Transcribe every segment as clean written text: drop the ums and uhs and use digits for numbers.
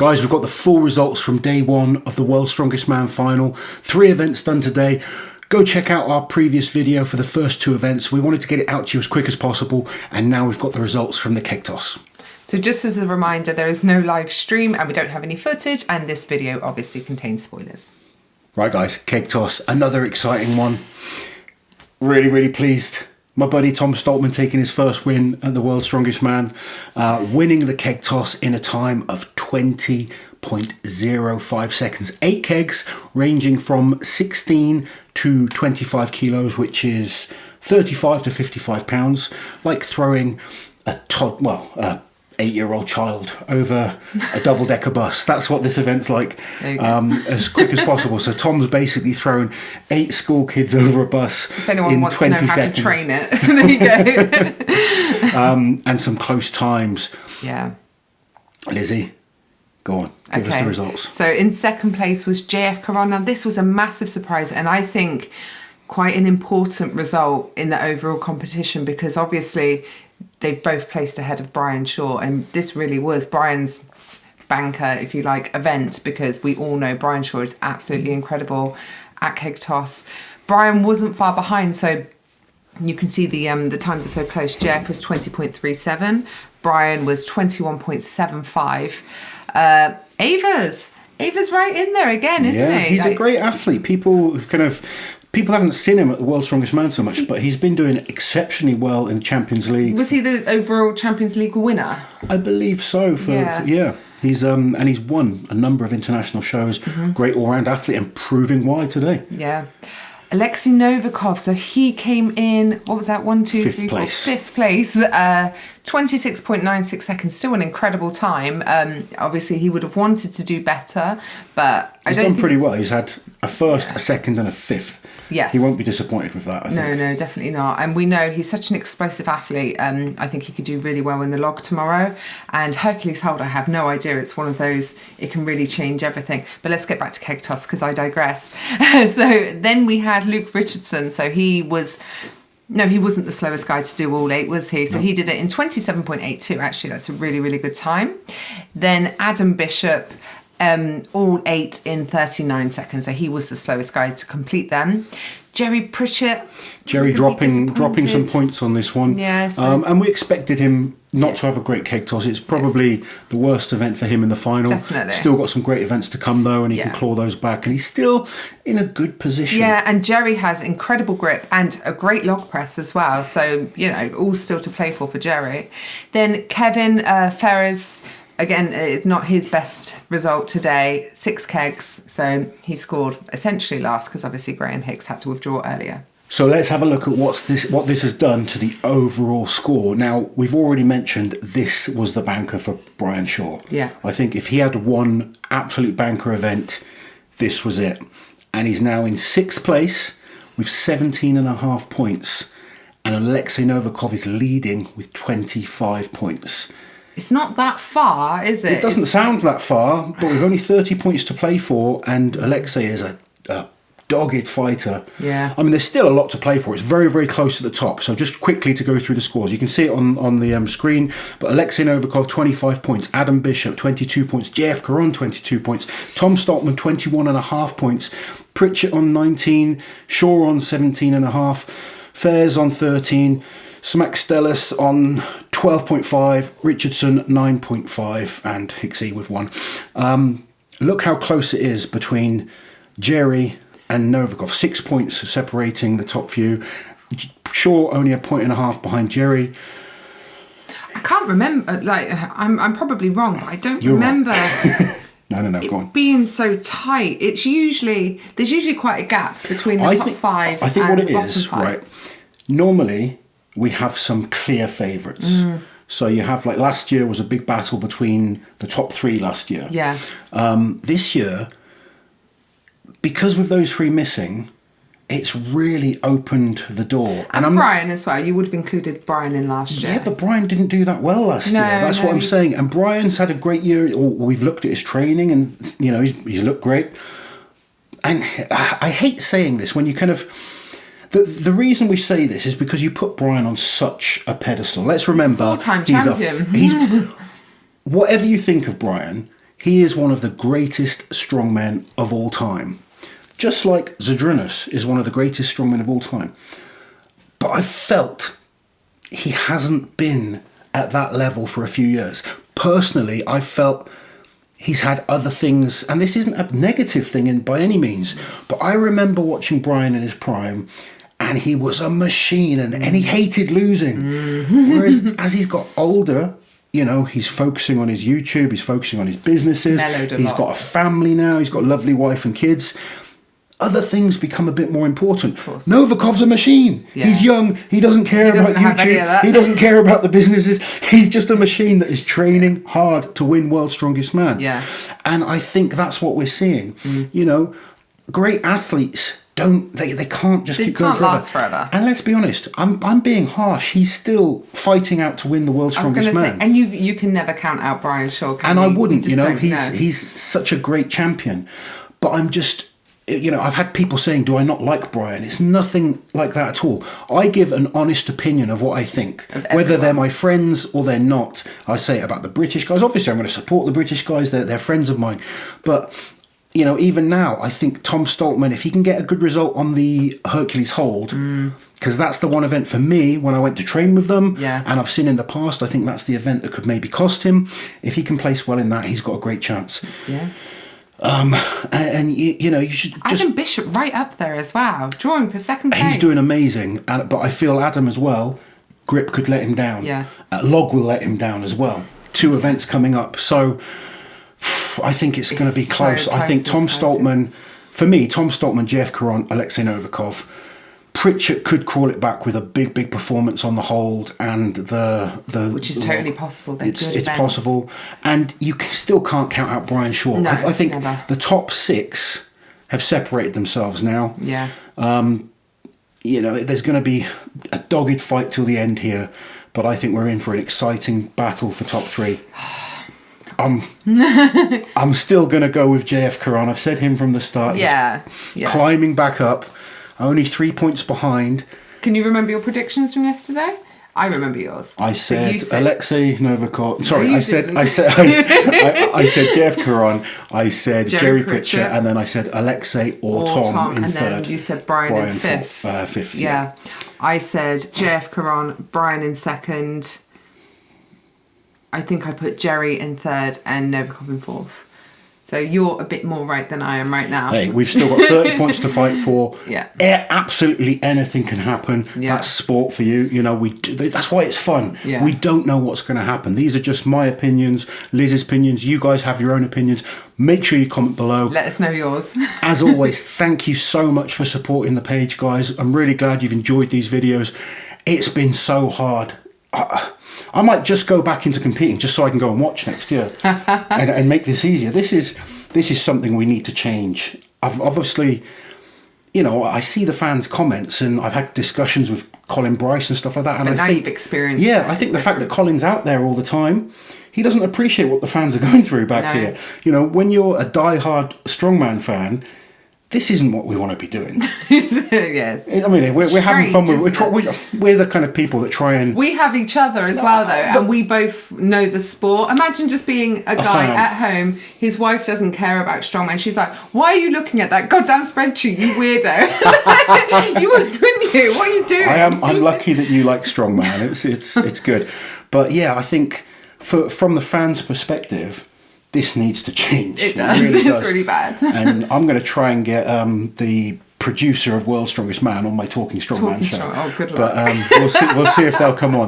Guys, we've got the full results from day one of the World's Strongest Man final. 3 events done today. Go check out our previous video for the first 2 events. We wanted to get it out to you as quick as possible, and now we've got the results from the keg toss. So just as a reminder, there is no live stream and we don't have any footage, and this video obviously contains spoilers. Right guys, keg toss, another exciting one. Really pleased. My buddy Tom Stoltman taking his first win at the World's Strongest Man, winning the keg toss in a time of 20.05 seconds. 8 kegs ranging from 16 to 25 kilos, which is 35 to 55 pounds, like throwing a 8-year-old child over a double-decker bus. That's what this event's like, as quick as possible. So Tom's basically thrown 8 school kids over a bus if anyone in wants 20 to know seconds. how to train it, there you go. And some close times. Yeah. Lizzie, go on, give us the results. So in second place was JF Caron. Now this was a massive surprise, and I think quite an important result in the overall competition, because obviously they've both placed ahead of Brian Shaw, and this really was Brian's banker, if you like, event, because we all know Brian Shaw is absolutely incredible at keg toss. Brian wasn't far behind, so you can see the times are so close. Jeff was 20.37, Brian was 21.75. Ava's right in there again, isn't he? He's a great athlete. People haven't seen him at the World's Strongest Man so much, but he's been doing exceptionally well in the Champions League. Was he the overall Champions League winner? I believe so. He's and he's won a number of international shows. Great all-round athlete, and proving why today. Yeah. Alexei Novikov, so he came in, what was that, 5th place, 26.96 seconds, still an incredible time. Obviously he would have wanted to do better, but he's done pretty well. He's had a first, a second and a 5th. Yes. He won't be disappointed with that, I think. No, definitely not. And we know he's such an explosive athlete. I think he could do really well in the log tomorrow. And Hercules Hold, I have no idea. It's one of those, it can really change everything. But let's get back to keg toss, because I digress. So then we had Luke Richardson. So he wasn't the slowest guy to do all 8, was he? So he did it in 27.82. Actually, that's a really good time. Then Adam Bishop, all 8 in 39 seconds. So he was the slowest guy to complete them. Jerry Pritchett. Jerry dropping some points on this one. Yeah. And we expected him not to have a great keg toss. It's probably the worst event for him in the final. Definitely. Still got some great events to come though, and he can claw those back, and he's still in a good position. Yeah, and Jerry has incredible grip and a great log press as well. So, all still to play for Jerry. Then Kevin Ferris, again, not his best result today, 6 kegs. So he scored essentially last, because obviously Graham Hicks had to withdraw earlier. So let's have a look at what this has done to the overall score. Now, we've already mentioned this was the banker for Brian Shaw. Yeah. I think if he had one absolute banker event, this was it. And he's now in 6th place with 17.5 points. And Alexei Novikov is leading with 25 points. It's not that far, is it? It doesn't sound that far, but we've only 30 points to play for, and Alexei is a dogged fighter. Yeah. I mean, there's still a lot to play for. It's very, very close at the top. So just quickly to go through the scores. You can see it on the screen, but Alexei Novikov, 25 points. Adam Bishop, 22 points. JF Caron, 22 points. Tom Stoltman, 21.5 points. Pritchett on 19. Shaw on 17.5. Fairs on 13. Smack Stellis on 12.5, Richardson 9.5, and Hicksy with 1. Look how close it is between Jerry and Novikov. 6 points separating the top few. Shaw only 1.5 points behind Jerry. I can't remember. I'm probably wrong, but I don't remember. No, go on. Being so tight. There's usually quite a gap between the top 5. I think and what it the bottom is, 5. right? Normally, we have some clear favourites. So you have, like, last year was a big battle between the top 3 last year. Yeah. This year, because with those 3 missing, it's really opened the door. And Brian as well. You would have included Brian in last year. Yeah, but Brian didn't do that well last year. That's what I'm saying. And Brian's had a great year. We've looked at his training, and he's looked great. And I hate saying this when you kind of... The reason we say this is because you put Brian on such a pedestal. Let's remember, he's a 4-time champion. Whatever you think of Brian, he is one of the greatest strongmen of all time. Just like Zydrunas is one of the greatest strongmen of all time. But I felt he hasn't been at that level for a few years. Personally, I felt he's had other things, and this isn't a negative thing by any means, but I remember watching Brian in his prime, and he was a machine, and he hated losing. Whereas as he's got older, you know, he's focusing on his YouTube, he's focusing on his businesses, he's got a family now, he's got a lovely wife and kids. Other things become a bit more important. Novikov's a machine. Yeah. He's young. He doesn't care about YouTube. He doesn't care about the businesses. He's just a machine that is training hard to win World's Strongest Man. Yeah. And I think that's what we're seeing. You know, great athletes they can't just keep going forever. Last forever. And let's be honest, I'm being harsh. He's still fighting out to win the World's Strongest Man. And you can never count out Brian Shaw. And I wouldn't. You know, he's such a great champion. But I'm just. You know, I've had people saying, do I not like Brian? It's nothing like that at all. I give an honest opinion of what I think. Whether they're my friends or they're not. I say it about the British guys. Obviously, I'm going to support the British guys. They're friends of mine. But, you know, even now, I think Tom Stoltman, if he can get a good result on the Hercules hold, because that's the one event for me when I went to train with them, and I've seen in the past, I think that's the event that could maybe cost him. If he can place well in that, he's got a great chance. Yeah. And you know, you should just... Adam Bishop right up there as well, drawing for second place. He's doing amazing, but I feel Adam as well, grip could let him down. Yeah. Log will let him down as well. 2 events coming up, so I think it's going to be close. I think Tom Stoltman, for me, Jeff Caron, Alexei Novikov. Pritchett could crawl it back with a big performance on the hold, and the which is totally possible. It's possible, and you still can't count out Brian Shaw. No, I think never. The top 6 have separated themselves now. Yeah. You know, there's going to be a dogged fight till the end here, but I think we're in for an exciting battle for top 3. I'm still going to go with JF Caron. I've said him from the start. Yeah. Climbing back up. Only 3 points behind. Can you remember your predictions from yesterday? I remember yours. I said Alexei Novikov. Sorry, I said JF Caron. I said Jerry Pritchett, and then I said Alexei or Tom in and third. And then you said Brian in fifth. Fifth. Yeah. I said JF Caron, Brian in second. I think I put Jerry in third and Novikov in fourth. So you're a bit more right than I am right now. Hey, we've still got 30 points to fight for. Yeah. Absolutely anything can happen. Yeah. That's sport for you. You know, that's why it's fun. Yeah. We don't know what's going to happen. These are just my opinions, Liz's opinions. You guys have your own opinions. Make sure you comment below. Let us know yours. As always, thank you so much for supporting the page, guys. I'm really glad you've enjoyed these videos. It's been so hard. I might just go back into competing just so I can go and watch next year and make this easier. This is something we need to change. I've obviously, you know, I see the fans' comments and I've had discussions with Colin Bryce and stuff like that. And but now you've experienced it. I think the fact that Colin's out there all the time, he doesn't appreciate what the fans are going through back here. You know, when you're a diehard strongman fan, this isn't what we want to be doing. Yes. I mean, we're having fun. We're the kind of people that try and... We have each other as well, though, and we both know the sport. Imagine just being a guy at home, his wife doesn't care about strongman. She's like, why are you looking at that goddamn spreadsheet, you weirdo? You would, wouldn't you? What are you doing? I'm lucky that you like strongman. It's good. But yeah, I think from the fans' perspective, this needs to change. It does. It's really bad. And I'm going to try and get the producer of World's Strongest Man on my Talking Strongman show. Oh, good luck. But we'll see if they'll come on.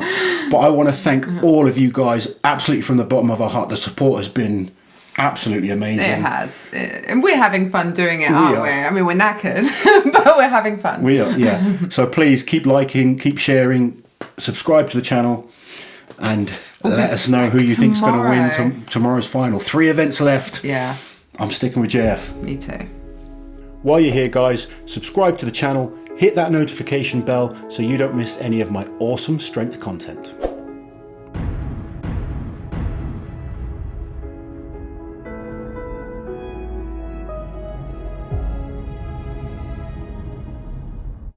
But I want to thank all of you guys, absolutely from the bottom of our heart. The support has been absolutely amazing. It has. And we're having fun doing it, aren't we? I mean, we're knackered, but we're having fun. We are, yeah. So please keep liking, keep sharing, subscribe to the channel, and let us know who you think's going to win tomorrow's final. 3 events left. Yeah. I'm sticking with JF. Me too. While you're here, guys, subscribe to the channel, hit that notification bell so you don't miss any of my awesome strength content.